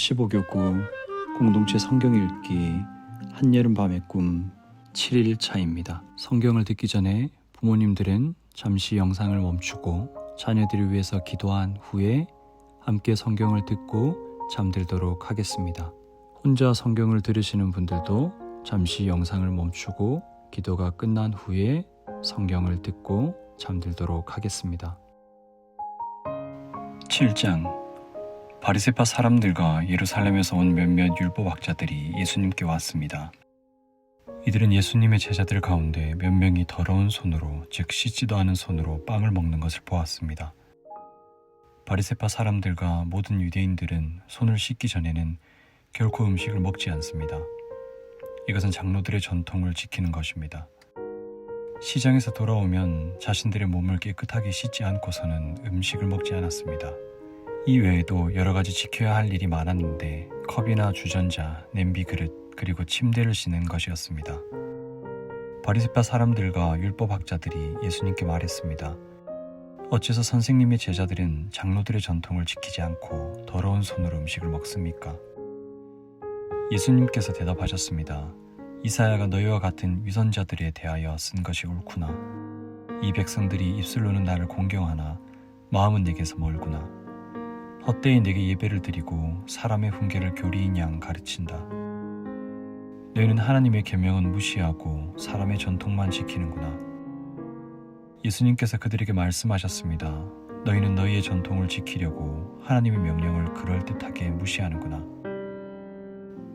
15교구 공동체 성경 읽기 한여름밤의 꿈 7일차입니다. 성경을 듣기 전에 부모님들은 잠시 영상을 멈추고 자녀들을 위해서 기도한 후에 함께 성경을 듣고 잠들도록 하겠습니다. 혼자 성경을 들으시는 분들도 잠시 영상을 멈추고 기도가 끝난 후에 성경을 듣고 잠들도록 하겠습니다. 7장 바리새파 사람들과 예루살렘에서 온 몇몇 율법학자들이 예수님께 왔습니다. 이들은 예수님의 제자들 가운데 몇 명이 더러운 손으로, 즉 씻지도 않은 손으로 빵을 먹는 것을 보았습니다. 바리새파 사람들과 모든 유대인들은 손을 씻기 전에는 결코 음식을 먹지 않습니다. 이것은 장로들의 전통을 지키는 것입니다. 시장에서 돌아오면 자신들의 몸을 깨끗하게 씻지 않고서는 음식을 먹지 않았습니다. 이 외에도 여러 가지 지켜야 할 일이 많았는데 컵이나 주전자, 냄비 그릇, 그리고 침대를 씻는 것이었습니다. 바리새파 사람들과 율법학자들이 예수님께 말했습니다. 어째서 선생님의 제자들은 장로들의 전통을 지키지 않고 더러운 손으로 음식을 먹습니까? 예수님께서 대답하셨습니다. 이사야가 너희와 같은 위선자들에 대하여 쓴 것이 옳구나. 이 백성들이 입술로는 나를 공경하나 마음은 내게서 멀구나. 헛되이 내게 예배를 드리고 사람의 훈계를 교리인 양 가르친다. 너희는 하나님의 계명은 무시하고 사람의 전통만 지키는구나. 예수님께서 그들에게 말씀하셨습니다. 너희는 너희의 전통을 지키려고 하나님의 명령을 그럴듯하게 무시하는구나.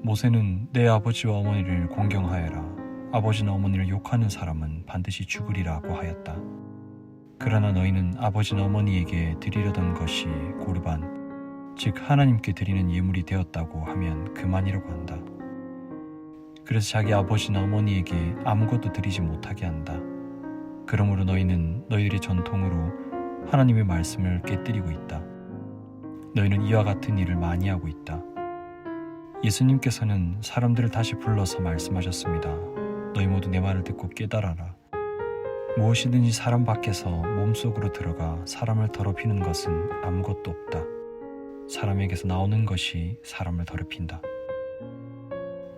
모세는 내 아버지와 어머니를 공경하여라. 아버지나 어머니를 욕하는 사람은 반드시 죽으리라고 하였다. 그러나 너희는 아버지나 어머니에게 드리려던 것이 고르반, 즉 하나님께 드리는 예물이 되었다고 하면 그만이라고 한다. 그래서 자기 아버지나 어머니에게 아무것도 드리지 못하게 한다. 그러므로 너희는 너희들의 전통으로 하나님의 말씀을 깨뜨리고 있다. 너희는 이와 같은 일을 많이 하고 있다. 예수님께서는 사람들을 다시 불러서 말씀하셨습니다. 너희 모두 내 말을 듣고 깨달아라. 무엇이든지 사람 밖에서 몸속으로 들어가 사람을 더럽히는 것은 아무것도 없다. 사람에게서 나오는 것이 사람을 더럽힌다.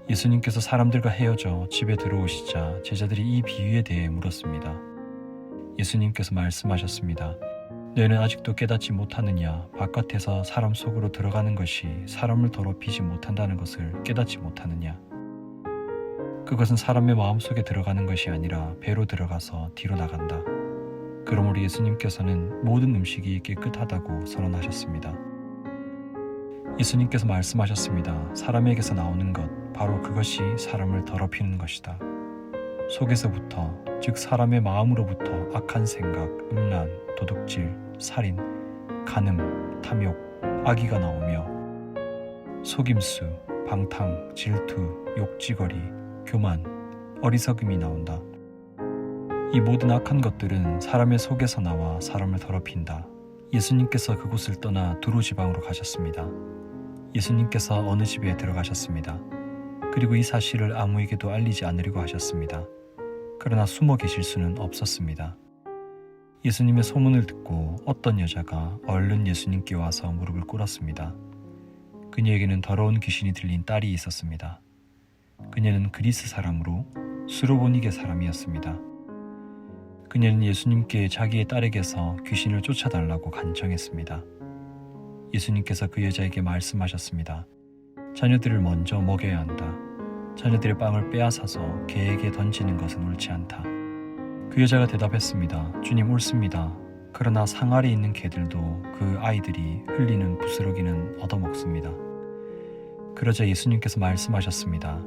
예수님께서 사람들과 헤어져 집에 들어오시자 제자들이 이 비유에 대해 물었습니다. 예수님께서 말씀하셨습니다. 너희는 아직도 깨닫지 못하느냐? 바깥에서 사람 속으로 들어가는 것이 사람을 더럽히지 못한다는 것을 깨닫지 못하느냐? 그것은 사람의 마음속에 들어가는 것이 아니라 배로 들어가서 뒤로 나간다. 그러므로 예수님께서는 모든 음식이 깨끗하다고 선언하셨습니다. 예수님께서 말씀하셨습니다. 사람에게서 나오는 것, 바로 그것이 사람을 더럽히는 것이다. 속에서부터, 즉 사람의 마음으로부터 악한 생각, 음란, 도둑질, 살인, 간음, 탐욕, 악의가 나오며 속임수, 방탕, 질투, 욕지거리, 교만, 어리석음이 나온다. 이 모든 악한 것들은 사람의 속에서 나와 사람을 더럽힌다. 예수님께서 그곳을 떠나 두로 지방으로 가셨습니다. 예수님께서 어느 집에 들어가셨습니다. 그리고 이 사실을 아무에게도 알리지 않으려고 하셨습니다. 그러나 숨어 계실 수는 없었습니다. 예수님의 소문을 듣고 어떤 여자가 얼른 예수님께 와서 무릎을 꿇었습니다. 그녀에게는 더러운 귀신이 들린 딸이 있었습니다. 그녀는 그리스 사람으로 수로보니게 사람이었습니다. 그녀는 예수님께 자기의 딸에게서 귀신을 쫓아달라고 간청했습니다. 예수님께서 그 여자에게 말씀하셨습니다. 자녀들을 먼저 먹여야 한다. 자녀들의 빵을 빼앗아서 개에게 던지는 것은 옳지 않다. 그 여자가 대답했습니다. 주님, 옳습니다. 그러나 상 아래 있는 개들도 그 아이들이 흘리는 부스러기는 얻어먹습니다. 그러자 예수님께서 말씀하셨습니다.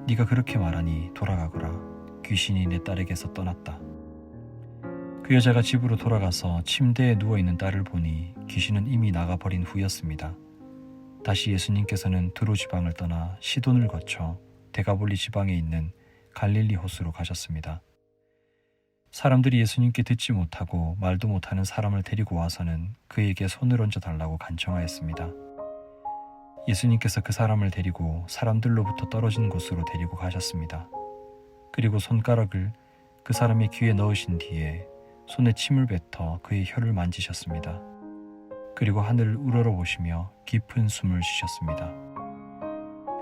네가 그렇게 말하니 돌아가거라. 귀신이 내 딸에게서 떠났다. 그 여자가 집으로 돌아가서 침대에 누워있는 딸을 보니 귀신은 이미 나가버린 후였습니다. 다시 예수님께서는 두로 지방을 떠나 시돈을 거쳐 데가볼리 지방에 있는 갈릴리 호수로 가셨습니다. 사람들이 예수님께 듣지 못하고 말도 못하는 사람을 데리고 와서는 그에게 손을 얹어달라고 간청하였습니다. 예수님께서 그 사람을 데리고 사람들로부터 떨어진 곳으로 데리고 가셨습니다. 그리고 손가락을 그 사람의 귀에 넣으신 뒤에 손에 침을 뱉어 그의 혀를 만지셨습니다. 그리고 하늘을 우러러보시며 깊은 숨을 쉬셨습니다.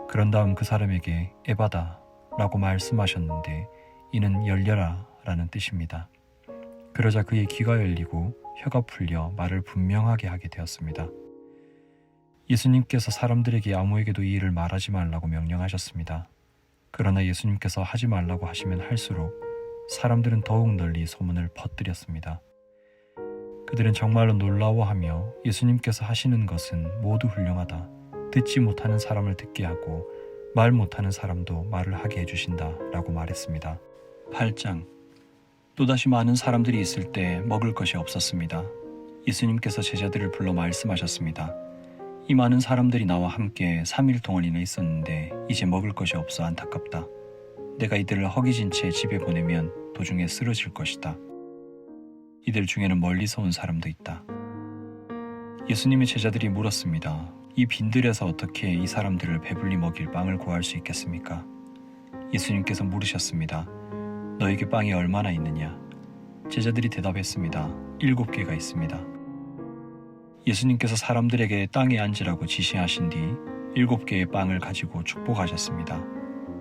그런 다음 그 사람에게 에바다 라고 말씀하셨는데 이는 열려라 라는 뜻입니다. 그러자 그의 귀가 열리고 혀가 풀려 말을 분명하게 하게 되었습니다. 예수님께서 사람들에게 아무에게도 이 일을 말하지 말라고 명령하셨습니다. 그러나 예수님께서 하지 말라고 하시면 할수록 사람들은 더욱 널리 소문을 퍼뜨렸습니다. 그들은 정말로 놀라워하며 예수님께서 하시는 것은 모두 훌륭하다. 듣지 못하는 사람을 듣게 하고 말 못하는 사람도 말을 하게 해주신다 라고 말했습니다. 8장. 또다시 많은 사람들이 있을 때 먹을 것이 없었습니다. 예수님께서 제자들을 불러 말씀하셨습니다. 이 많은 사람들이 나와 함께 3일 동안이나 있었는데 이제 먹을 것이 없어 안타깝다. 내가 이들을 허기진 채 집에 보내면 도중에 쓰러질 것이다. 이들 중에는 멀리서 온 사람도 있다. 예수님의 제자들이 물었습니다. 이 빈들에서 어떻게 이 사람들을 배불리 먹일 빵을 구할 수 있겠습니까? 예수님께서 물으셨습니다. 너에게 빵이 얼마나 있느냐? 제자들이 대답했습니다. 7개가 있습니다. 예수님께서 사람들에게 땅에 앉으라고 지시하신 뒤 7개의 빵을 가지고 축복하셨습니다.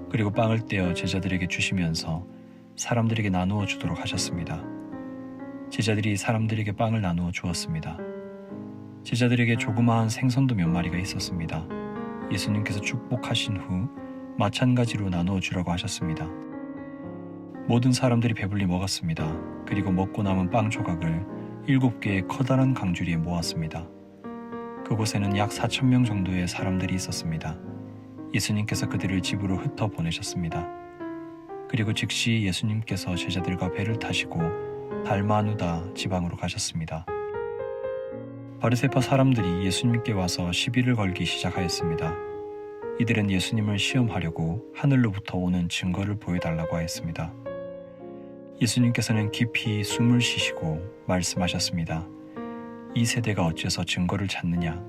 그리고 빵을 떼어 제자들에게 주시면서 사람들에게 나누어 주도록 하셨습니다. 제자들이 사람들에게 빵을 나누어 주었습니다. 제자들에게 조그마한 생선도 몇 마리가 있었습니다. 예수님께서 축복하신 후 마찬가지로 나누어 주라고 하셨습니다. 모든 사람들이 배불리 먹었습니다. 그리고 먹고 남은 빵 조각을 7개의 커다란 강주리에 모았습니다. 그곳에는 약 4,000명 정도의 사람들이 있었습니다. 예수님께서 그들을 집으로 흩어 보내셨습니다. 그리고 즉시 예수님께서 제자들과 배를 타시고 달마누다 지방으로 가셨습니다. 바리새파 사람들이 예수님께 와서 시비를 걸기 시작하였습니다. 이들은 예수님을 시험하려고 하늘로부터 오는 증거를 보여달라고 하였습니다. 예수님께서는 깊이 숨을 쉬시고 말씀하셨습니다. 이 세대가 어째서 증거를 찾느냐?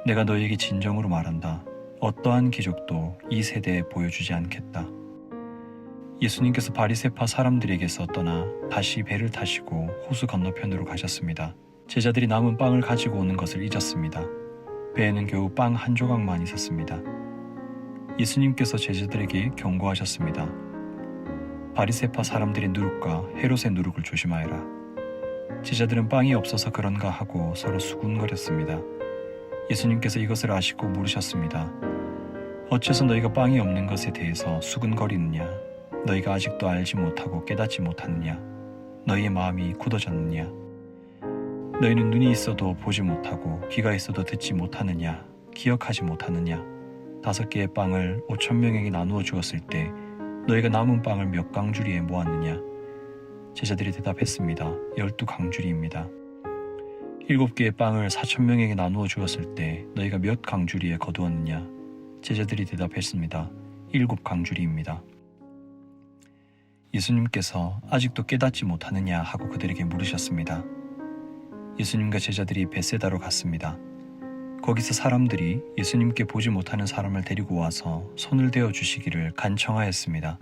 내가 너에게 진정으로 말한다. 어떠한 기적도 이 세대에 보여주지 않겠다. 예수님께서 바리새파 사람들에게서 떠나 다시 배를 타시고 호수 건너편으로 가셨습니다. 제자들이 남은 빵을 가지고 오는 것을 잊었습니다. 배에는 겨우 빵 한 조각만 있었습니다. 예수님께서 제자들에게 경고하셨습니다. 바리새파 사람들의 누룩과 헤롯의 누룩을 조심하여라. 제자들은 빵이 없어서 그런가 하고 서로 수군거렸습니다. 예수님께서 이것을 아시고 물으셨습니다. 어째서 너희가 빵이 없는 것에 대해서 수군거리느냐? 너희가 아직도 알지 못하고 깨닫지 못하느냐? 너희의 마음이 굳어졌느냐? 너희는 눈이 있어도 보지 못하고 귀가 있어도 듣지 못하느냐? 기억하지 못하느냐? 5개의 빵을 5,000명에게 나누어 주었을 때 너희가 남은 빵을 몇 강주리에 모았느냐? 제자들이 대답했습니다. 12강주리입니다. 7개의 빵을 4,000명에게 나누어 주었을 때 너희가 몇 강주리에 거두었느냐? 제자들이 대답했습니다. 7강주리입니다. 예수님께서 아직도 깨닫지 못하느냐 하고 그들에게 물으셨습니다. 예수님과 제자들이 벳세다로 갔습니다. 거기서 사람들이 예수님께 보지 못하는 사람을 데리고 와서 손을 대어 주시기를 간청하였습니다.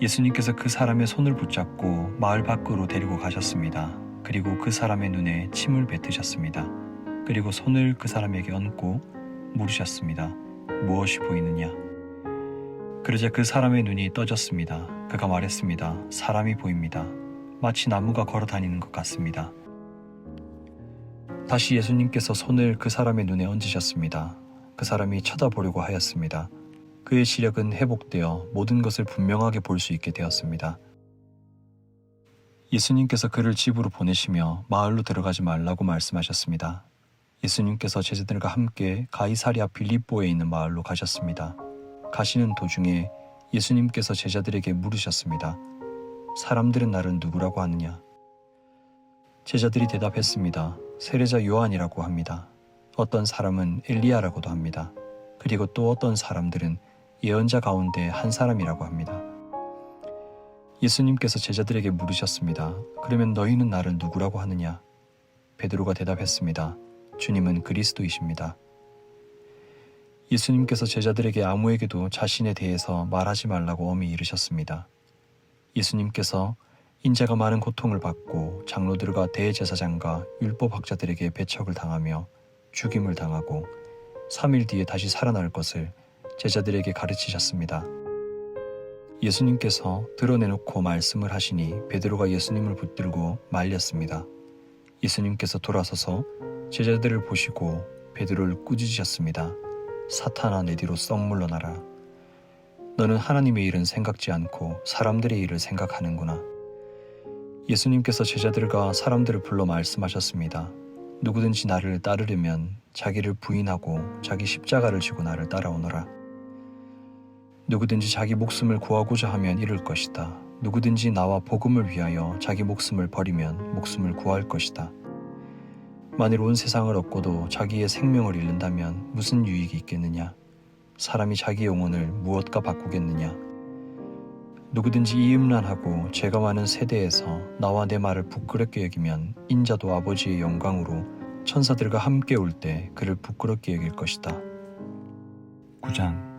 예수님께서 그 사람의 손을 붙잡고 마을 밖으로 데리고 가셨습니다. 그리고 그 사람의 눈에 침을 뱉으셨습니다. 그리고 손을 그 사람에게 얹고 물으셨습니다. 무엇이 보이느냐? 그러자 그 사람의 눈이 떠졌습니다. 그가 말했습니다. 사람이 보입니다. 마치 나무가 걸어 다니는 것 같습니다. 다시 예수님께서 손을 그 사람의 눈에 얹으셨습니다. 그 사람이 쳐다보려고 하였습니다. 그의 시력은 회복되어 모든 것을 분명하게 볼 수 있게 되었습니다. 예수님께서 그를 집으로 보내시며 마을로 들어가지 말라고 말씀하셨습니다. 예수님께서 제자들과 함께 가이사랴 빌립보에 있는 마을로 가셨습니다. 가시는 도중에 예수님께서 제자들에게 물으셨습니다. 사람들은 나를 누구라고 하느냐? 제자들이 대답했습니다. 세례자 요한이라고 합니다. 어떤 사람은 엘리야라고도 합니다. 그리고 또 어떤 사람들은 예언자 가운데 한 사람이라고 합니다. 예수님께서 제자들에게 물으셨습니다. 그러면 너희는 나를 누구라고 하느냐? 베드로가 대답했습니다. 주님은 그리스도이십니다. 예수님께서 제자들에게 아무에게도 자신에 대해서 말하지 말라고 엄히 이르셨습니다. 예수님께서 인자가 많은 고통을 받고 장로들과 대제사장과 율법학자들에게 배척을 당하며 죽임을 당하고 3일 뒤에 다시 살아날 것을 제자들에게 가르치셨습니다. 예수님께서 드러내놓고 말씀을 하시니 베드로가 예수님을 붙들고 말렸습니다. 예수님께서 돌아서서 제자들을 보시고 베드로를 꾸짖으셨습니다. 사탄아, 내 뒤로 썩 물러나라. 너는 하나님의 일은 생각지 않고 사람들의 일을 생각하는구나. 예수님께서 제자들과 사람들을 불러 말씀하셨습니다. 누구든지 나를 따르려면 자기를 부인하고 자기 십자가를 지고 나를 따라오너라. 누구든지 자기 목숨을 구하고자 하면 잃을 것이다. 누구든지 나와 복음을 위하여 자기 목숨을 버리면 목숨을 구할 것이다. 만일 온 세상을 얻고도 자기의 생명을 잃는다면 무슨 유익이 있겠느냐? 사람이 자기 영혼을 무엇과 바꾸겠느냐? 누구든지 이 음란하고 죄가 많은 세대에서 나와 내 말을 부끄럽게 여기면 인자도 아버지의 영광으로 천사들과 함께 올 때 그를 부끄럽게 여길 것이다. 9장.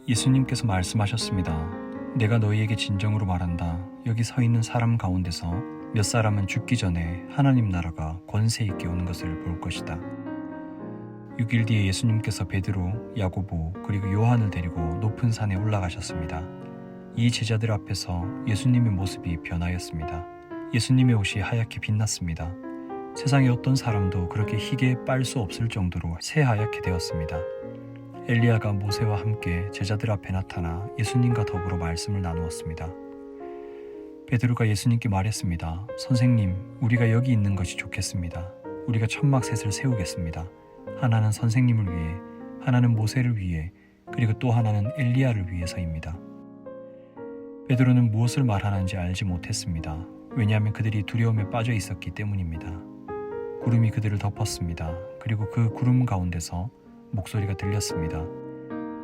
예수님께서 말씀하셨습니다. 내가 너희에게 진정으로 말한다. 여기 서 있는 사람 가운데서 몇 사람은 죽기 전에 하나님 나라가 권세 있게 오는 것을 볼 것이다. 6일 뒤에 예수님께서 베드로, 야고보 그리고 요한을 데리고 높은 산에 올라가셨습니다. 이 제자들 앞에서 예수님의 모습이 변하였습니다. 예수님의 옷이 하얗게 빛났습니다. 세상의 어떤 사람도 그렇게 희게 빨 수 없을 정도로 새하얗게 되었습니다. 엘리야가 모세와 함께 제자들 앞에 나타나 예수님과 더불어 말씀을 나누었습니다. 베드로가 예수님께 말했습니다. 선생님, 우리가 여기 있는 것이 좋겠습니다. 우리가 천막 셋을 세우겠습니다. 하나는 선생님을 위해, 하나는 모세를 위해, 그리고 또 하나는 엘리야를 위해서입니다. 베드로는 무엇을 말하는지 알지 못했습니다. 왜냐하면 그들이 두려움에 빠져 있었기 때문입니다. 구름이 그들을 덮었습니다. 그리고 그 구름 가운데서 목소리가 들렸습니다.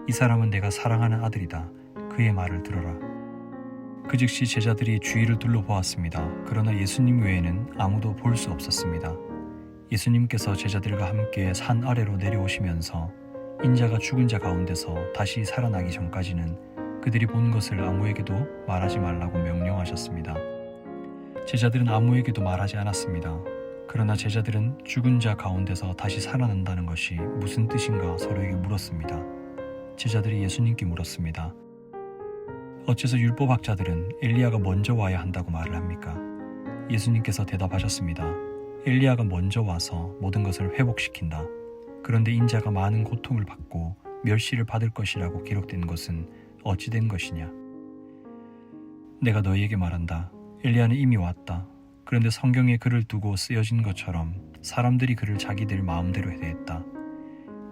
이 사람은 내가 사랑하는 아들이다. 그의 말을 들어라. 그 즉시 제자들이 주위를 둘러보았습니다. 그러나 예수님 외에는 아무도 볼 수 없었습니다. 예수님께서 제자들과 함께 산 아래로 내려오시면서 인자가 죽은 자 가운데서 다시 살아나기 전까지는 그들이 본 것을 아무에게도 말하지 말라고 명령하셨습니다. 제자들은 아무에게도 말하지 않았습니다. 그러나 제자들은 죽은 자 가운데서 다시 살아난다는 것이 무슨 뜻인가 서로에게 물었습니다. 제자들이 예수님께 물었습니다. 어째서 율법학자들은 엘리야가 먼저 와야 한다고 말을 합니까? 예수님께서 대답하셨습니다. 엘리야가 먼저 와서 모든 것을 회복시킨다. 그런데 인자가 많은 고통을 받고 멸시를 받을 것이라고 기록된 것은 어찌 된 것이냐? 내가 너희에게 말한다. 엘리야는 이미 왔다. 그런데 성경에 그를 두고 쓰여진 것처럼 사람들이 그를 자기들 마음대로 대했다.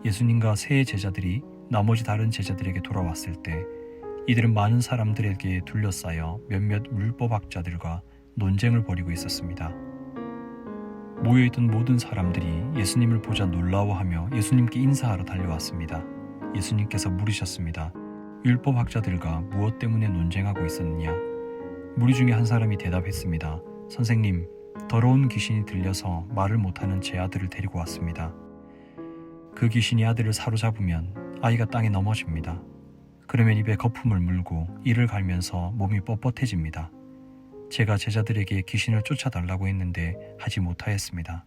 예수님과 세 제자들이 나머지 다른 제자들에게 돌아왔을 때 이들은 많은 사람들에게 둘러싸여 몇몇 율법학자들과 논쟁을 벌이고 있었습니다. 모여있던 모든 사람들이 예수님을 보자 놀라워하며 예수님께 인사하러 달려왔습니다. 예수님께서 물으셨습니다. 율법학자들과 무엇 때문에 논쟁하고 있었느냐? 무리 중에 한 사람이 대답했습니다. 선생님, 더러운 귀신이 들려서 말을 못하는 제 아들을 데리고 왔습니다. 그 귀신이 아들을 사로잡으면 아이가 땅에 넘어집니다. 그러면 입에 거품을 물고 이를 갈면서 몸이 뻣뻣해집니다. 제가 제자들에게 귀신을 쫓아달라고 했는데 하지 못하였습니다.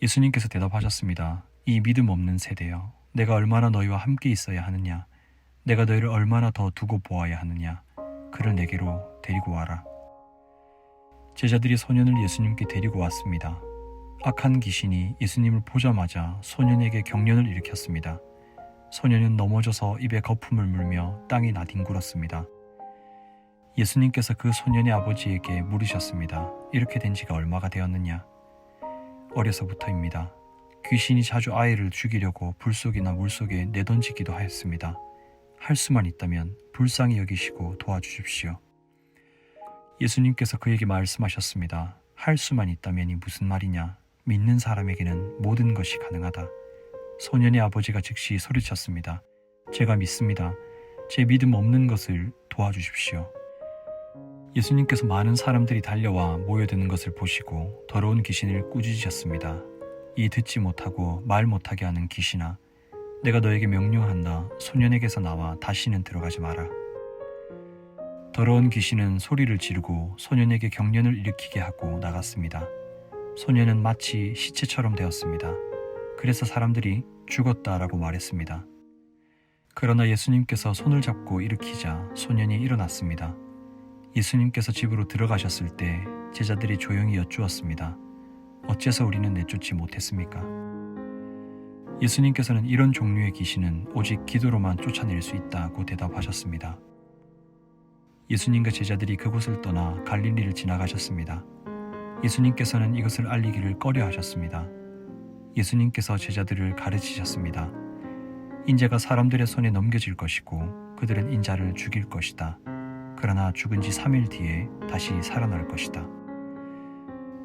예수님께서 대답하셨습니다. 이 믿음 없는 세대여, 내가 얼마나 너희와 함께 있어야 하느냐? 내가 너희를 얼마나 더 두고 보아야 하느냐? 그를 내게로 데리고 와라. 제자들이 소년을 예수님께 데리고 왔습니다. 악한 귀신이 예수님을 보자마자 소년에게 경련을 일으켰습니다. 소년은 넘어져서 입에 거품을 물며 땅에 나뒹굴었습니다. 예수님께서 그 소년의 아버지에게 물으셨습니다. 이렇게 된 지가 얼마가 되었느냐? 어려서부터입니다. 귀신이 자주 아이를 죽이려고 불속이나 물속에 내던지기도 하였습니다. 할 수만 있다면 불쌍히 여기시고 도와주십시오. 예수님께서 그에게 말씀하셨습니다. 할 수만 있다면이 무슨 말이냐? 믿는 사람에게는 모든 것이 가능하다. 소년의 아버지가 즉시 소리쳤습니다. 제가 믿습니다. 제 믿음 없는 것을 도와주십시오. 예수님께서 많은 사람들이 달려와 모여드는 것을 보시고 더러운 귀신을 꾸짖으셨습니다. 이 듣지 못하고 말 못하게 하는 귀신아, 내가 너에게 명령한다. 소년에게서 나와 다시는 들어가지 마라. 더러운 귀신은 소리를 지르고 소년에게 경련을 일으키게 하고 나갔습니다. 소년은 마치 시체처럼 되었습니다. 그래서 사람들이 죽었다라고 말했습니다. 그러나 예수님께서 손을 잡고 일으키자 소년이 일어났습니다. 예수님께서 집으로 들어가셨을 때 제자들이 조용히 여쭈었습니다. 어째서 우리는 내쫓지 못했습니까? 예수님께서는 이런 종류의 귀신은 오직 기도로만 쫓아낼 수 있다고 대답하셨습니다. 예수님과 제자들이 그곳을 떠나 갈릴리를 지나가셨습니다. 예수님께서는 이것을 알리기를 꺼려 하셨습니다. 예수님께서 제자들을 가르치셨습니다. 인자가 사람들의 손에 넘겨질 것이고 그들은 인자를 죽일 것이다. 그러나 죽은 지 3일 뒤에 다시 살아날 것이다.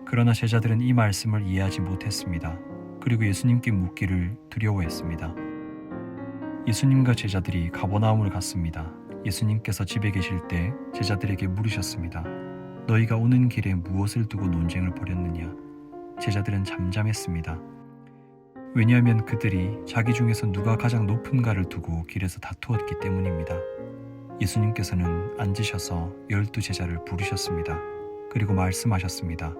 그러나 제자들은 이 말씀을 이해하지 못했습니다. 그리고 예수님께 묻기를 두려워했습니다. 예수님과 제자들이 가버나움을 갔습니다. 예수님께서 집에 계실 때 제자들에게 물으셨습니다. 너희가 오는 길에 무엇을 두고 논쟁을 벌였느냐? 제자들은 잠잠했습니다. 왜냐하면 그들이 자기 중에서 누가 가장 높은가를 두고 길에서 다투었기 때문입니다. 예수님께서는 앉으셔서 12제자를 부르셨습니다. 그리고 말씀하셨습니다.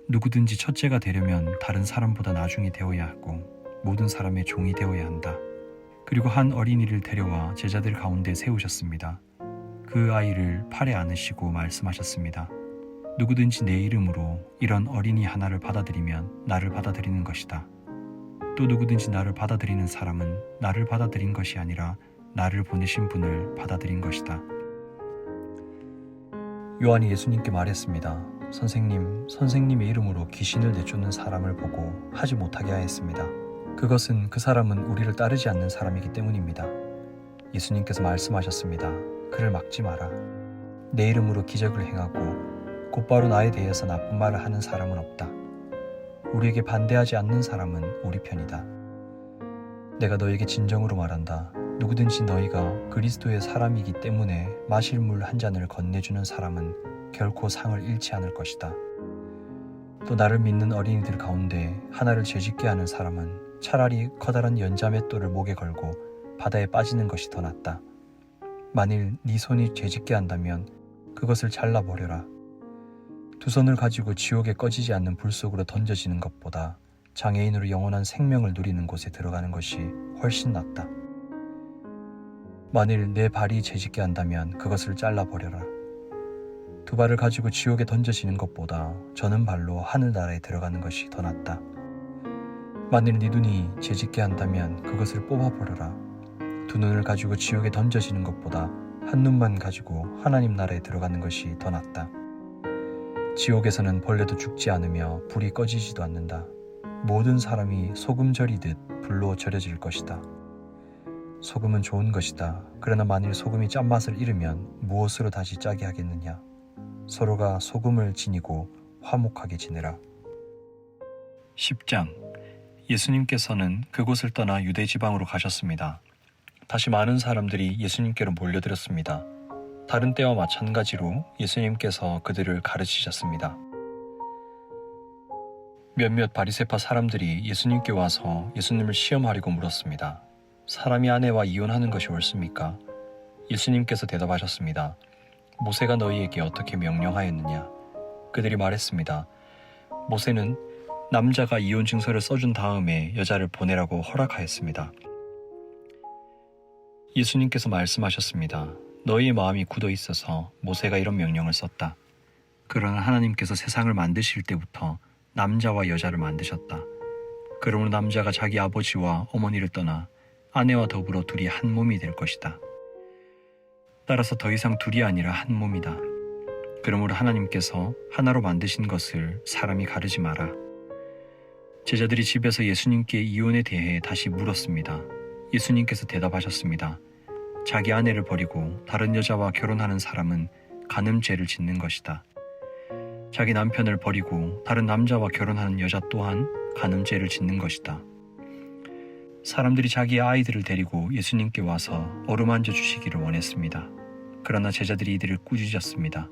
누구든지 첫째가 되려면 다른 사람보다 나중이 되어야 하고 모든 사람의 종이 되어야 한다. 그리고 한 어린이를 데려와 제자들 가운데 세우셨습니다. 그 아이를 팔에 안으시고 말씀하셨습니다. 누구든지 내 이름으로 이런 어린이 하나를 받아들이면 나를 받아들이는 것이다. 또 누구든지 나를 받아들이는 사람은 나를 받아들인 것이 아니라 나를 보내신 분을 받아들인 것이다. 요한이 예수님께 말했습니다. 선생님의 이름으로 귀신을 내쫓는 사람을 보고 하지 못하게 하였습니다. 그것은 그 사람은 우리를 따르지 않는 사람이기 때문입니다. 예수님께서 말씀하셨습니다. 그를 막지 마라. 내 이름으로 기적을 행하고 곧바로 나에 대해서 나쁜 말을 하는 사람은 없다. 우리에게 반대하지 않는 사람은 우리 편이다. 내가 너에게 진정으로 말한다. 누구든지 너희가 그리스도의 사람이기 때문에 마실 물 한 잔을 건네주는 사람은 결코 상을 잃지 않을 것이다. 또 나를 믿는 어린이들 가운데 하나를 죄짓게 하는 사람은 차라리 커다란 연자맷돌을 목에 걸고 바다에 빠지는 것이 더 낫다. 만일 네 손이 죄짓게 한다면 그것을 잘라버려라. 두 손을 가지고 지옥에 꺼지지 않는 불 속으로 던져지는 것보다 장애인으로 영원한 생명을 누리는 곳에 들어가는 것이 훨씬 낫다. 만일 내 발이 죄짓게 한다면 그것을 잘라버려라. 두 발을 가지고 지옥에 던져지는 것보다 저는 발로 하늘나라에 들어가는 것이 더 낫다. 만일 네 눈이 죄짓게 한다면 그것을 뽑아버려라. 두 눈을 가지고 지옥에 던져지는 것보다 한 눈만 가지고 하나님 나라에 들어가는 것이 더 낫다. 지옥에서는 벌레도 죽지 않으며 불이 꺼지지도 않는다. 모든 사람이 소금 절이듯 불로 절여질 것이다. 소금은 좋은 것이다. 그러나 만일 소금이 짠맛을 잃으면 무엇으로 다시 짜게 하겠느냐? 서로가 소금을 지니고 화목하게 지내라. 10장. 예수님께서는 그곳을 떠나 유대 지방으로 가셨습니다. 다시 많은 사람들이 예수님께로 몰려들었습니다. 다른 때와 마찬가지로 예수님께서 그들을 가르치셨습니다. 몇몇 바리새파 사람들이 예수님께 와서 예수님을 시험하려고 물었습니다. 사람이 아내와 이혼하는 것이 옳습니까? 예수님께서 대답하셨습니다. 모세가 너희에게 어떻게 명령하였느냐? 그들이 말했습니다. 모세는 남자가 이혼 증서를 써준 다음에 여자를 보내라고 허락하였습니다. 예수님께서 말씀하셨습니다. 너희의 마음이 굳어 있어서 모세가 이런 명령을 썼다. 그러나 하나님께서 세상을 만드실 때부터 남자와 여자를 만드셨다. 그러므로 남자가 자기 아버지와 어머니를 떠나 아내와 더불어 둘이 한 몸이 될 것이다. 따라서 더 이상 둘이 아니라 한 몸이다. 그러므로 하나님께서 하나로 만드신 것을 사람이 가르지 마라. 제자들이 집에서 예수님께 이혼에 대해 다시 물었습니다. 예수님께서 대답하셨습니다. 자기 아내를 버리고 다른 여자와 결혼하는 사람은 간음죄를 짓는 것이다. 자기 남편을 버리고 다른 남자와 결혼하는 여자 또한 간음죄를 짓는 것이다. 사람들이 자기의 아이들을 데리고 예수님께 와서 어루만져 주시기를 원했습니다. 그러나 제자들이 이들을 꾸짖었습니다.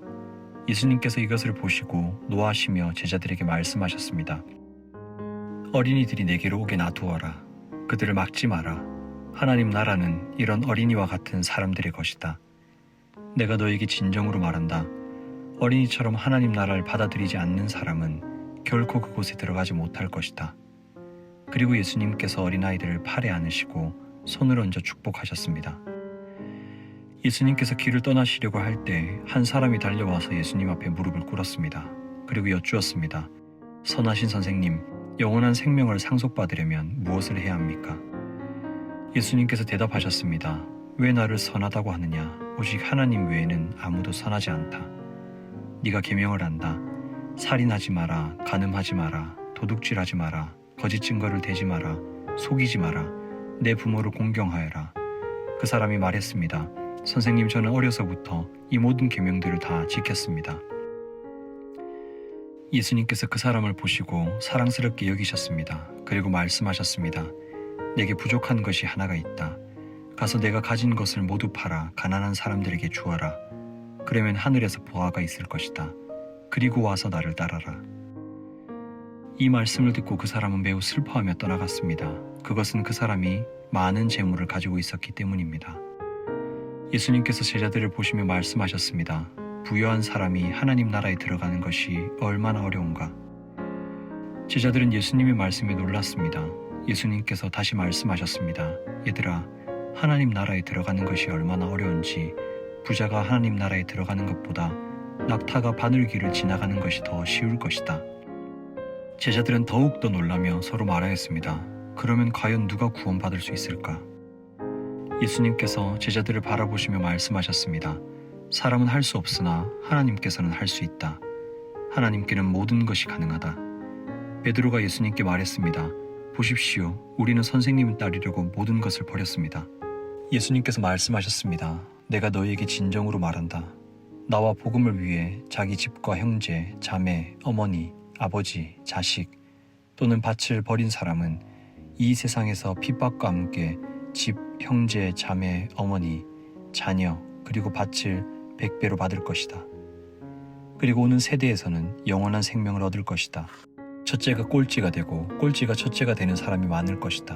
예수님께서 이것을 보시고 노하시며 제자들에게 말씀하셨습니다. 어린이들이 내게로 오게 놔두어라. 그들을 막지 마라. 하나님 나라는 이런 어린이와 같은 사람들의 것이다. 내가 너에게 진정으로 말한다. 어린이처럼 하나님 나라를 받아들이지 않는 사람은 결코 그곳에 들어가지 못할 것이다. 그리고 예수님께서 어린아이들을 팔에 안으시고 손을 얹어 축복하셨습니다. 예수님께서 길을 떠나시려고 할 때 한 사람이 달려와서 예수님 앞에 무릎을 꿇었습니다. 그리고 여쭈었습니다. 선하신 선생님, 영원한 생명을 상속받으려면 무엇을 해야 합니까? 예수님께서 대답하셨습니다. 왜 나를 선하다고 하느냐? 오직 하나님 외에는 아무도 선하지 않다. 네가 계명을 안다. 살인하지 마라, 간음하지 마라, 도둑질하지 마라, 거짓 증거를 대지 마라, 속이지 마라, 내 부모를 공경하여라. 그 사람이 말했습니다. 선생님, 저는 어려서부터 이 모든 계명들을 다 지켰습니다. 예수님께서 그 사람을 보시고 사랑스럽게 여기셨습니다. 그리고 말씀하셨습니다. 내게 부족한 것이 하나가 있다. 가서 내가 가진 것을 모두 팔아 가난한 사람들에게 주어라. 그러면 하늘에서 보화가 있을 것이다. 그리고 와서 나를 따라라. 이 말씀을 듣고 그 사람은 매우 슬퍼하며 떠나갔습니다. 그것은 그 사람이 많은 재물을 가지고 있었기 때문입니다. 예수님께서 제자들을 보시며 말씀하셨습니다. 부유한 사람이 하나님 나라에 들어가는 것이 얼마나 어려운가. 제자들은 예수님의 말씀에 놀랐습니다. 예수님께서 다시 말씀하셨습니다. 얘들아, 하나님 나라에 들어가는 것이 얼마나 어려운지 부자가 하나님 나라에 들어가는 것보다 낙타가 바늘길을 지나가는 것이 더 쉬울 것이다. 제자들은 더욱더 놀라며 서로 말하였습니다. 그러면 과연 누가 구원받을 수 있을까? 예수님께서 제자들을 바라보시며 말씀하셨습니다. 사람은 할 수 없으나 하나님께서는 할 수 있다. 하나님께는 모든 것이 가능하다. 베드로가 예수님께 말했습니다. 보십시오. 우리는 선생님을 따르려고 모든 것을 버렸습니다. 예수님께서 말씀하셨습니다. 내가 너희에게 진정으로 말한다. 나와 복음을 위해 자기 집과 형제, 자매, 어머니, 아버지, 자식 또는 밭을 버린 사람은 이 세상에서 핍박과 함께 집, 형제, 자매, 어머니, 자녀 그리고 밭을 100배로 받을 것이다. 그리고 오는 세대에서는 영원한 생명을 얻을 것이다. 첫째가 꼴찌가 되고 꼴찌가 첫째가 되는 사람이 많을 것이다.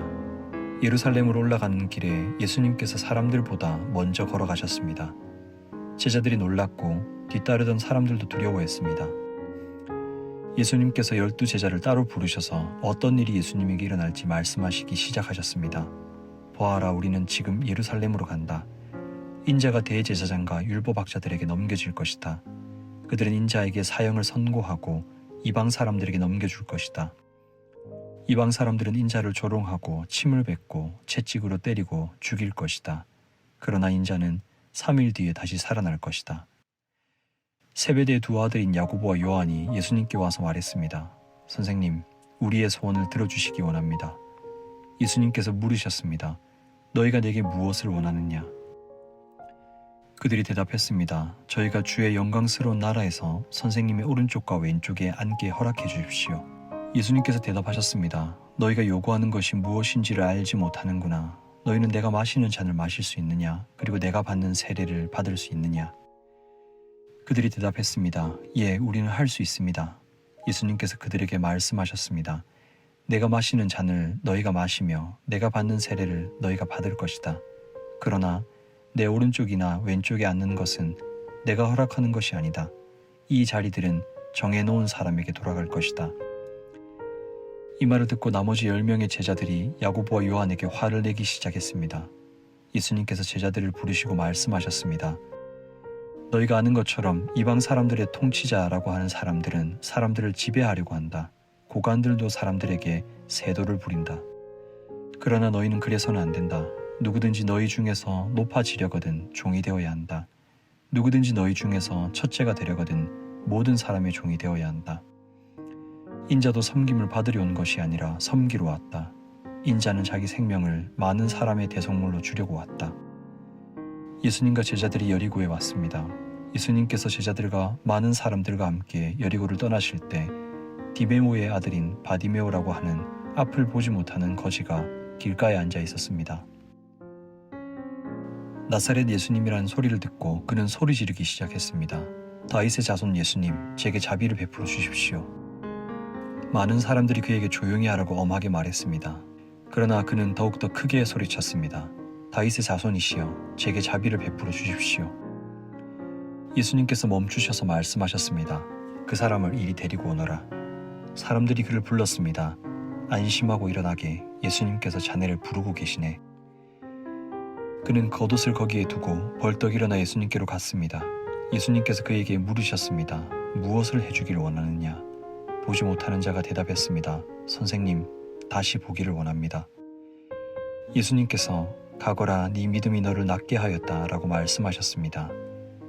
예루살렘으로 올라가는 길에 예수님께서 사람들보다 먼저 걸어가셨습니다. 제자들이 놀랐고 뒤따르던 사람들도 두려워했습니다. 예수님께서 12제자를 따로 부르셔서 어떤 일이 예수님에게 일어날지 말씀하시기 시작하셨습니다. 보아라, 우리는 지금 예루살렘으로 간다. 인자가 대제사장과 율법학자들에게 넘겨질 것이다. 그들은 인자에게 사형을 선고하고 이방 사람들에게 넘겨줄 것이다. 이방 사람들은 인자를 조롱하고 침을 뱉고 채찍으로 때리고 죽일 것이다. 그러나 인자는 3일 뒤에 다시 살아날 것이다. 세베대의 두 아들인 야고보와 요한이 예수님께 와서 말했습니다. 선생님, 우리의 소원을 들어주시기 원합니다. 예수님께서 물으셨습니다. 너희가 내게 무엇을 원하느냐? 그들이 대답했습니다. 저희가 주의 영광스러운 나라에서 선생님의 오른쪽과 왼쪽에 앉게 허락해 주십시오. 예수님께서 대답하셨습니다. 너희가 요구하는 것이 무엇인지를 알지 못하는구나. 너희는 내가 마시는 잔을 마실 수 있느냐? 그리고 내가 받는 세례를 받을 수 있느냐? 그들이 대답했습니다. 예, 우리는 할 수 있습니다. 예수님께서 그들에게 말씀하셨습니다. 내가 마시는 잔을 너희가 마시며 내가 받는 세례를 너희가 받을 것이다. 그러나 내 오른쪽이나 왼쪽에 앉는 것은 내가 허락하는 것이 아니다. 이 자리들은 정해놓은 사람에게 돌아갈 것이다. 이 말을 듣고 나머지 10명의 제자들이 야고보와 요한에게 화를 내기 시작했습니다. 예수님께서 제자들을 부르시고 말씀하셨습니다. 너희가 아는 것처럼 이방 사람들의 통치자라고 하는 사람들은 사람들을 지배하려고 한다. 고관들도 사람들에게 세도를 부린다. 그러나 너희는 그래서는 안 된다. 누구든지 너희 중에서 높아지려거든 종이 되어야 한다. 누구든지 너희 중에서 첫째가 되려거든 모든 사람의 종이 되어야 한다. 인자도 섬김을 받으려 온 것이 아니라 섬기러 왔다. 인자는 자기 생명을 많은 사람의 대속물로 주려고 왔다. 예수님과 제자들이 여리고에 왔습니다. 예수님께서 제자들과 많은 사람들과 함께 여리고를 떠나실 때 디메오의 아들인 바디메오라고 하는 앞을 보지 못하는 거지가 길가에 앉아 있었습니다. 나사렛 예수님이라는 소리를 듣고 그는 소리 지르기 시작했습니다. 다윗의 자손 예수님, 제게 자비를 베풀어 주십시오. 많은 사람들이 그에게 조용히 하라고 엄하게 말했습니다. 그러나 그는 더욱더 크게 소리쳤습니다. 다윗의 자손이시여, 제게 자비를 베풀어 주십시오. 예수님께서 멈추셔서 말씀하셨습니다. 그 사람을 이리 데리고 오너라. 사람들이 그를 불렀습니다. 안심하고 일어나게 예수님께서 자네를 부르고 계시네. 그는 겉옷을 거기에 두고 벌떡 일어나 예수님께로 갔습니다. 예수님께서 그에게 물으셨습니다. 무엇을 해주기를 원하느냐? 보지 못하는 자가 대답했습니다. 선생님, 다시 보기를 원합니다. 예수님께서 가거라, 네 믿음이 너를 낫게 하였다 라고 말씀하셨습니다.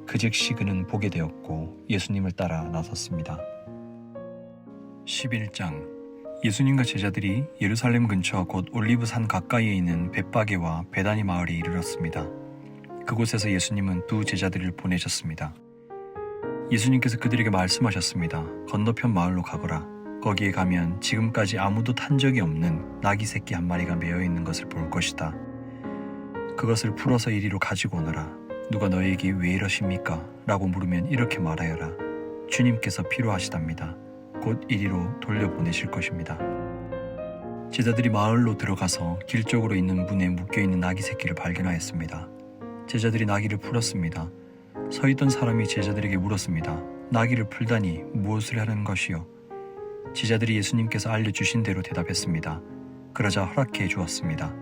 그 즉시 그는 보게 되었고 예수님을 따라 나섰습니다. 11장. 예수님과 제자들이 예루살렘 근처 곧 올리브산 가까이에 있는 벳바게와 베다니 마을에 이르렀습니다. 그곳에서 예수님은 두 제자들을 보내셨습니다. 예수님께서 그들에게 말씀하셨습니다. 건너편 마을로 가거라. 거기에 가면 지금까지 아무도 탄 적이 없는 나귀 새끼 한 마리가 매어 있는 것을 볼 것이다. 그것을 풀어서 이리로 가지고 오너라. 누가 너에게 왜 이러십니까? 라고 물으면 이렇게 말하여라. 주님께서 필요하시답니다. 곧 이리로 돌려보내실 것입니다. 제자들이 마을로 들어가서 길 쪽으로 있는 문에 묶여있는 나귀 새끼를 발견하였습니다. 제자들이 나귀를 풀었습니다. 서 있던 사람이 제자들에게 물었습니다. 나귀를 풀다니 무엇을 하는 것이요? 제자들이 예수님께서 알려주신 대로 대답했습니다. 그러자 허락해 주었습니다.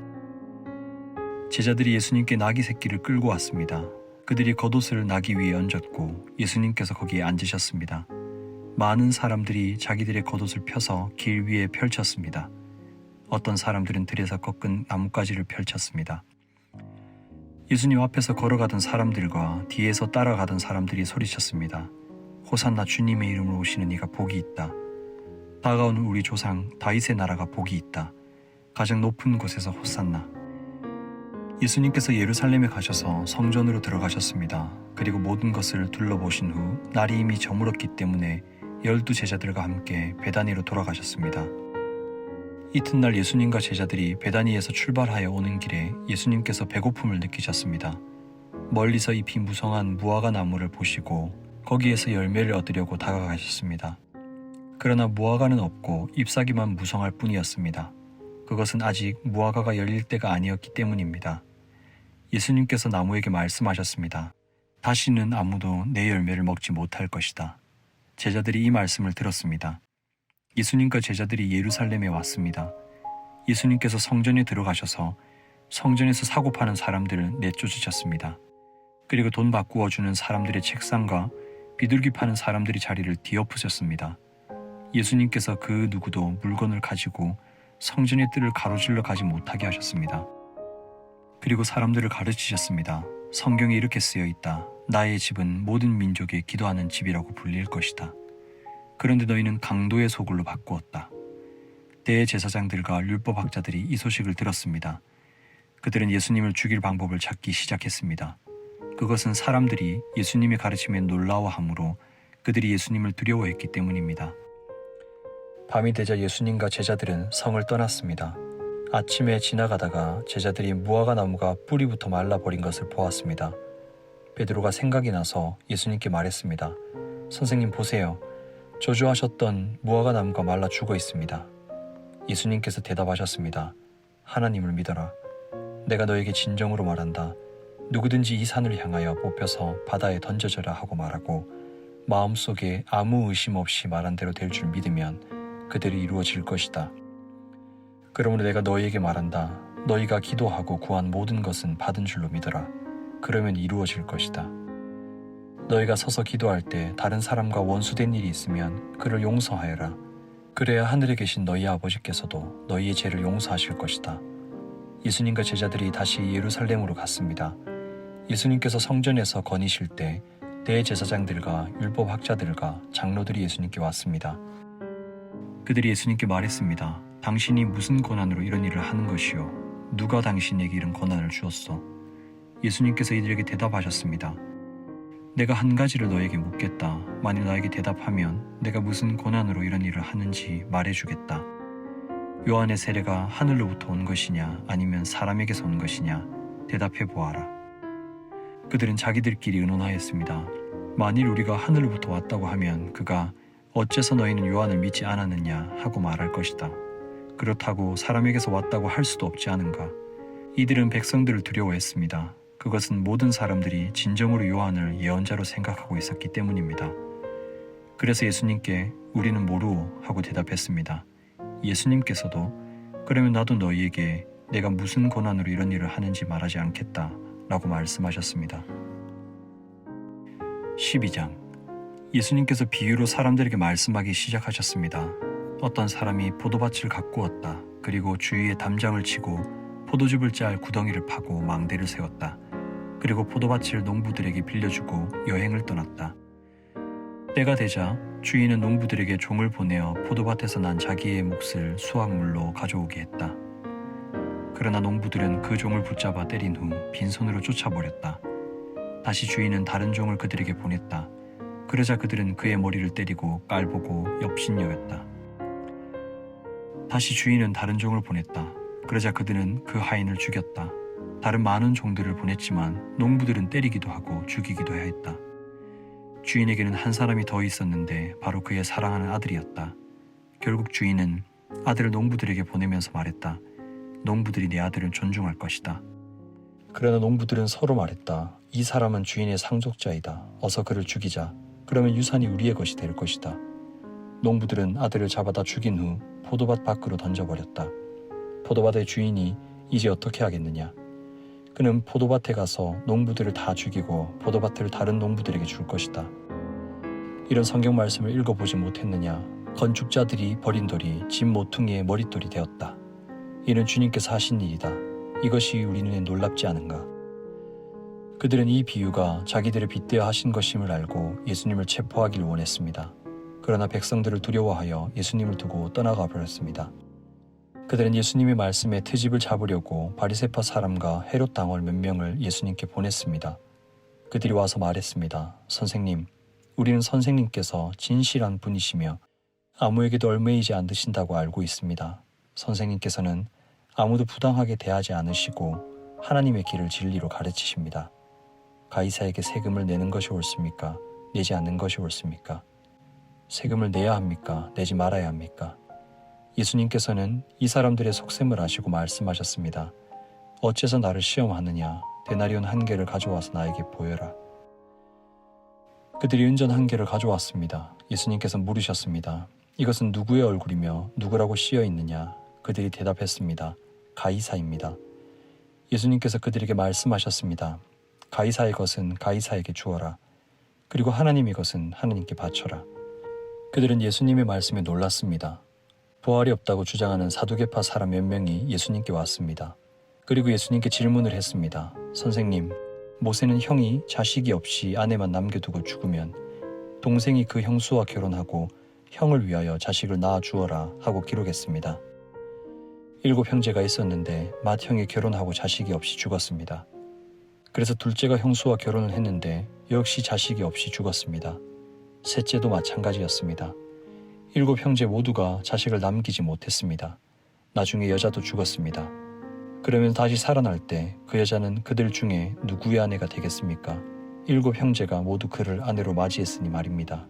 제자들이 예수님께 나귀 새끼를 끌고 왔습니다. 그들이 겉옷을 나귀 위에 얹었고 예수님께서 거기에 앉으셨습니다. 많은 사람들이 자기들의 겉옷을 펴서 길 위에 펼쳤습니다. 어떤 사람들은 들에서 꺾은 나뭇가지를 펼쳤습니다. 예수님 앞에서 걸어가던 사람들과 뒤에서 따라가던 사람들이 소리쳤습니다. 호산나, 주님의 이름으로 오시는 이가 복이 있다. 다가오는 우리 조상 다윗의 나라가 복이 있다. 가장 높은 곳에서 호산나. 예수님께서 예루살렘에 가셔서 성전으로 들어가셨습니다. 그리고 모든 것을 둘러보신 후 날이 이미 저물었기 때문에 12 제자들과 함께 베다니로 돌아가셨습니다. 이튿날 예수님과 제자들이 베다니에서 출발하여 오는 길에 예수님께서 배고픔을 느끼셨습니다. 멀리서 잎이 무성한 무화과 나무를 보시고 거기에서 열매를 얻으려고 다가가셨습니다. 그러나 무화과는 없고 잎사귀만 무성할 뿐이었습니다. 그것은 아직 무화과가 열릴 때가 아니었기 때문입니다. 예수님께서 나무에게 말씀하셨습니다. 다시는 아무도 내 열매를 먹지 못할 것이다. 제자들이 이 말씀을 들었습니다. 예수님과 제자들이 예루살렘에 왔습니다. 예수님께서 성전에 들어가셔서 성전에서 사고 파는 사람들을 내쫓으셨습니다. 그리고 돈 바꾸어 주는 사람들의 책상과 비둘기 파는 사람들의 자리를 뒤엎으셨습니다. 예수님께서 그 누구도 물건을 가지고 성전의 뜰을 가로질러 가지 못하게 하셨습니다. 그리고 사람들을 가르치셨습니다. 성경에 이렇게 쓰여 있다. 나의 집은 모든 민족에 기도하는 집이라고 불릴 것이다. 그런데 너희는 강도의 소굴로 바꾸었다. 대제사장들과 율법학자들이 이 소식을 들었습니다. 그들은 예수님을 죽일 방법을 찾기 시작했습니다. 그것은 사람들이 예수님의 가르침에 놀라워하므로 그들이 예수님을 두려워했기 때문입니다. 밤이 되자 예수님과 제자들은 성을 떠났습니다. 아침에 지나가다가 제자들이 무화과 나무가 뿌리부터 말라버린 것을 보았습니다. 베드로가 생각이 나서 예수님께 말했습니다. 선생님 보세요. 저주하셨던 무화과 나무가 말라 죽어 있습니다. 예수님께서 대답하셨습니다. 하나님을 믿어라. 내가 너에게 진정으로 말한다. 누구든지 이 산을 향하여 뽑혀서 바다에 던져져라 하고 말하고 마음속에 아무 의심 없이 말한 대로 될 줄 믿으면 그들이 이루어질 것이다. 그러므로 내가 너희에게 말한다. 너희가 기도하고 구한 모든 것은 받은 줄로 믿어라. 그러면 이루어질 것이다. 너희가 서서 기도할 때 다른 사람과 원수된 일이 있으면 그를 용서하여라. 그래야 하늘에 계신 너희 아버지께서도 너희의 죄를 용서하실 것이다. 예수님과 제자들이 다시 예루살렘으로 갔습니다. 예수님께서 성전에서 거니실 때 대제사장들과 율법학자들과 장로들이 예수님께 왔습니다. 그들이 예수님께 말했습니다. 당신이 무슨 권한으로 이런 일을 하는 것이요? 누가 당신에게 이런 권한을 주었소? 예수님께서 이들에게 대답하셨습니다. 내가 한 가지를 너에게 묻겠다. 만일 나에게 대답하면 내가 무슨 권한으로 이런 일을 하는지 말해주겠다. 요한의 세례가 하늘로부터 온 것이냐 아니면 사람에게서 온 것이냐 대답해 보아라. 그들은 자기들끼리 의논하였습니다. 만일 우리가 하늘로부터 왔다고 하면 그가 어째서 너희는 요한을 믿지 않았느냐 하고 말할 것이다. 그렇다고 사람에게서 왔다고 할 수도 없지 않은가. 이들은 백성들을 두려워했습니다. 그것은 모든 사람들이 진정으로 요한을 예언자로 생각하고 있었기 때문입니다. 그래서 예수님께 우리는 모르오 하고 대답했습니다. 예수님께서도 그러면 나도 너희에게 내가 무슨 권한으로 이런 일을 하는지 말하지 않겠다 라고 말씀하셨습니다. 12장 예수님께서 비유로 사람들에게 말씀하기 시작하셨습니다. 어떤 사람이 포도밭을 가꾸었다. 그리고 주위에 담장을 치고 포도즙을 짤 구덩이를 파고 망대를 세웠다. 그리고 포도밭을 농부들에게 빌려주고 여행을 떠났다. 때가 되자 주인은 농부들에게 종을 보내어 포도밭에서 난 자기의 몫을 수확물로 가져오게 했다. 그러나 농부들은 그 종을 붙잡아 때린 후 빈손으로 쫓아버렸다. 다시 주인은 다른 종을 그들에게 보냈다. 그러자 그들은 그의 머리를 때리고 깔보고 엽신여겼다. 다시 주인은 다른 종을 보냈다. 그러자 그들은 그 하인을 죽였다. 다른 많은 종들을 보냈지만 농부들은 때리기도 하고 죽이기도 하였다. 주인에게는 한 사람이 더 있었는데 바로 그의 사랑하는 아들이었다. 결국 주인은 아들을 농부들에게 보내면서 말했다. 농부들이 내 아들을 존중할 것이다. 그러나 농부들은 서로 말했다. 이 사람은 주인의 상속자이다. 어서 그를 죽이자. 그러면 유산이 우리의 것이 될 것이다. 농부들은 아들을 잡아다 죽인 후 포도밭 밖으로 던져버렸다. 포도밭의 주인이 이제 어떻게 하겠느냐. 그는 포도밭에 가서 농부들을 다 죽이고 포도밭을 다른 농부들에게 줄 것이다. 이런 성경 말씀을 읽어보지 못했느냐. 건축자들이 버린 돌이 집 모퉁이의 머릿돌이 되었다. 이는 주님께서 하신 일이다. 이것이 우리 눈에 놀랍지 않은가. 그들은 이 비유가 자기들을 빗대어 하신 것임을 알고 예수님을 체포하기를 원했습니다. 그러나 백성들을 두려워하여 예수님을 두고 떠나가 버렸습니다. 그들은 예수님의 말씀에 트집을 잡으려고 바리새파 사람과 헤롯 당월 몇 명을 예수님께 보냈습니다. 그들이 와서 말했습니다. 선생님, 우리는 선생님께서 진실한 분이시며 아무에게도 얽매이지 않으신다고 알고 있습니다. 선생님께서는 아무도 부당하게 대하지 않으시고 하나님의 길을 진리로 가르치십니다. 가이사에게 세금을 내는 것이 옳습니까? 내지 않는 것이 옳습니까? 세금을 내야 합니까? 내지 말아야 합니까? 예수님께서는 이 사람들의 속셈을 아시고 말씀하셨습니다. 어째서 나를 시험하느냐? 데나리온 한 개를 가져와서 나에게 보여라. 그들이 은전 한 개를 가져왔습니다. 예수님께서 물으셨습니다. 이것은 누구의 얼굴이며 누구라고 씌어 있느냐? 그들이 대답했습니다. 가이사입니다. 예수님께서 그들에게 말씀하셨습니다. 가이사의 것은 가이사에게 주어라. 그리고 하나님의 것은 하나님께 바쳐라. 그들은 예수님의 말씀에 놀랐습니다. 부활이 없다고 주장하는 사두개파 사람 몇 명이 예수님께 왔습니다. 그리고 예수님께 질문을 했습니다. 선생님, 모세는 형이 자식이 없이 아내만 남겨두고 죽으면 동생이 그 형수와 결혼하고 형을 위하여 자식을 낳아 주어라 하고 기록했습니다. 7 형제가 있었는데 맏 형이 결혼하고 자식이 없이 죽었습니다. 그래서 둘째가 형수와 결혼을 했는데 역시 자식이 없이 죽었습니다. 셋째도 마찬가지였습니다. 7 형제 모두가 자식을 남기지 못했습니다. 나중에 여자도 죽었습니다. 그러면 다시 살아날 때 그 여자는 그들 중에 누구의 아내가 되겠습니까? 7 형제가 모두 그를 아내로 맞이했으니 말입니다.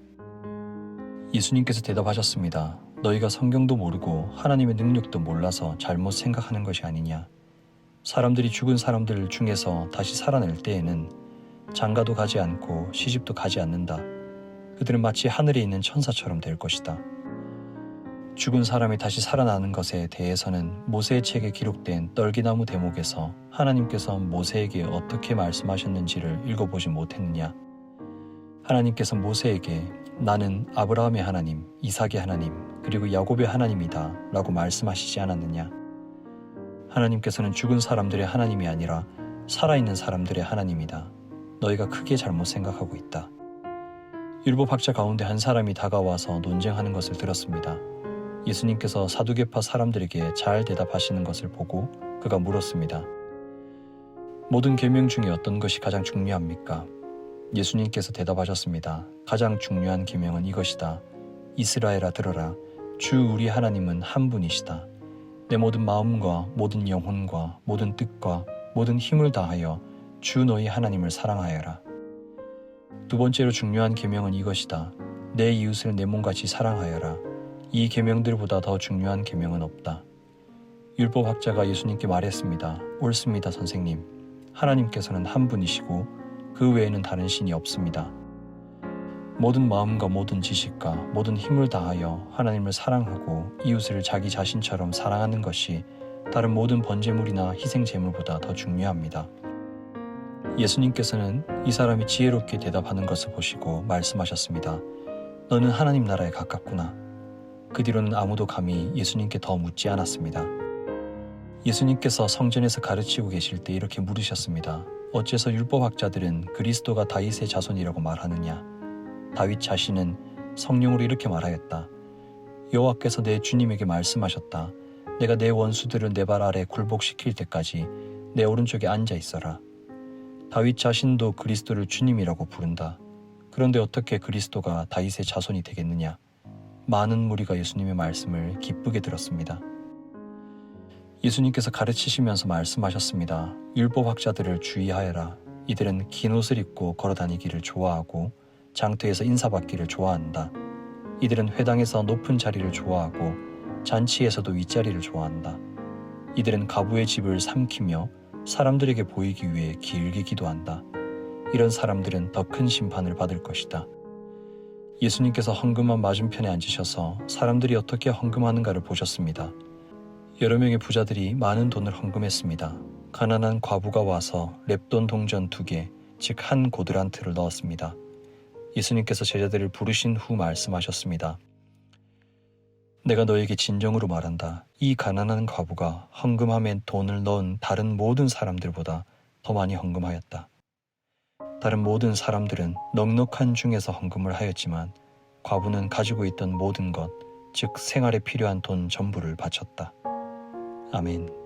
예수님께서 대답하셨습니다. 너희가 성경도 모르고 하나님의 능력도 몰라서 잘못 생각하는 것이 아니냐. 사람들이 죽은 사람들 중에서 다시 살아날 때에는 장가도 가지 않고 시집도 가지 않는다. 그들은 마치 하늘에 있는 천사처럼 될 것이다. 죽은 사람이 다시 살아나는 것에 대해서는 모세의 책에 기록된 떨기나무 대목에서 하나님께서 모세에게 어떻게 말씀하셨는지를 읽어보지 못했느냐. 하나님께서 모세에게 나는 아브라함의 하나님, 이삭의 하나님, 그리고 야곱의 하나님이다 라고 말씀하시지 않았느냐. 하나님께서는 죽은 사람들의 하나님이 아니라 살아있는 사람들의 하나님이다. 너희가 크게 잘못 생각하고 있다. 율법학자 가운데 한 사람이 다가와서 논쟁하는 것을 들었습니다. 예수님께서 사두개파 사람들에게 잘 대답하시는 것을 보고 그가 물었습니다. 모든 계명 중에 어떤 것이 가장 중요합니까? 예수님께서 대답하셨습니다. 가장 중요한 계명은 이것이다. 이스라엘아 들어라. 주 우리 하나님은 한 분이시다. 내 모든 마음과 모든 영혼과 모든 뜻과 모든 힘을 다하여 주 너희 하나님을 사랑하여라. 두 번째로 중요한 계명은 이것이다. 내 이웃을 내 몸같이 사랑하여라. 이 계명들보다 더 중요한 계명은 없다. 율법학자가 예수님께 말했습니다. 옳습니다, 선생님. 하나님께서는 한 분이시고 그 외에는 다른 신이 없습니다. 모든 마음과 모든 지식과 모든 힘을 다하여 하나님을 사랑하고 이웃을 자기 자신처럼 사랑하는 것이 다른 모든 번제물이나 희생제물보다 더 중요합니다. 예수님께서는 이 사람이 지혜롭게 대답하는 것을 보시고 말씀하셨습니다. 너는 하나님 나라에 가깝구나. 그 뒤로는 아무도 감히 예수님께 더 묻지 않았습니다. 예수님께서 성전에서 가르치고 계실 때 이렇게 물으셨습니다. 어째서 율법학자들은 그리스도가 다윗의 자손이라고 말하느냐? 다윗 자신은 성령으로 이렇게 말하였다. 여호와께서 내 주님에게 말씀하셨다. 내가 내 원수들을 내 발 아래 굴복시킬 때까지 내 오른쪽에 앉아 있어라. 다윗 자신도 그리스도를 주님이라고 부른다. 그런데 어떻게 그리스도가 다윗의 자손이 되겠느냐? 많은 무리가 예수님의 말씀을 기쁘게 들었습니다. 예수님께서 가르치시면서 말씀하셨습니다. 율법학자들을 주의하여라. 이들은 긴 옷을 입고 걸어다니기를 좋아하고 장터에서 인사받기를 좋아한다. 이들은 회당에서 높은 자리를 좋아하고 잔치에서도 윗자리를 좋아한다. 이들은 가부의 집을 삼키며 사람들에게 보이기 위해 길게 기도한다. 이런 사람들은 더 큰 심판을 받을 것이다. 예수님께서 헌금함 맞은편에 앉으셔서 사람들이 어떻게 헌금하는가를 보셨습니다. 여러 명의 부자들이 많은 돈을 헌금했습니다. 가난한 과부가 와서 렙돈 동전 2개, 즉 한 고드란트를 넣었습니다. 예수님께서 제자들을 부르신 후 말씀하셨습니다. 내가 너에게 진정으로 말한다. 이 가난한 과부가 헌금함에 돈을 넣은 다른 모든 사람들보다 더 많이 헌금하였다. 다른 모든 사람들은 넉넉한 중에서 헌금을 하였지만 과부는 가지고 있던 모든 것, 즉 생활에 필요한 돈 전부를 바쳤다. 아멘.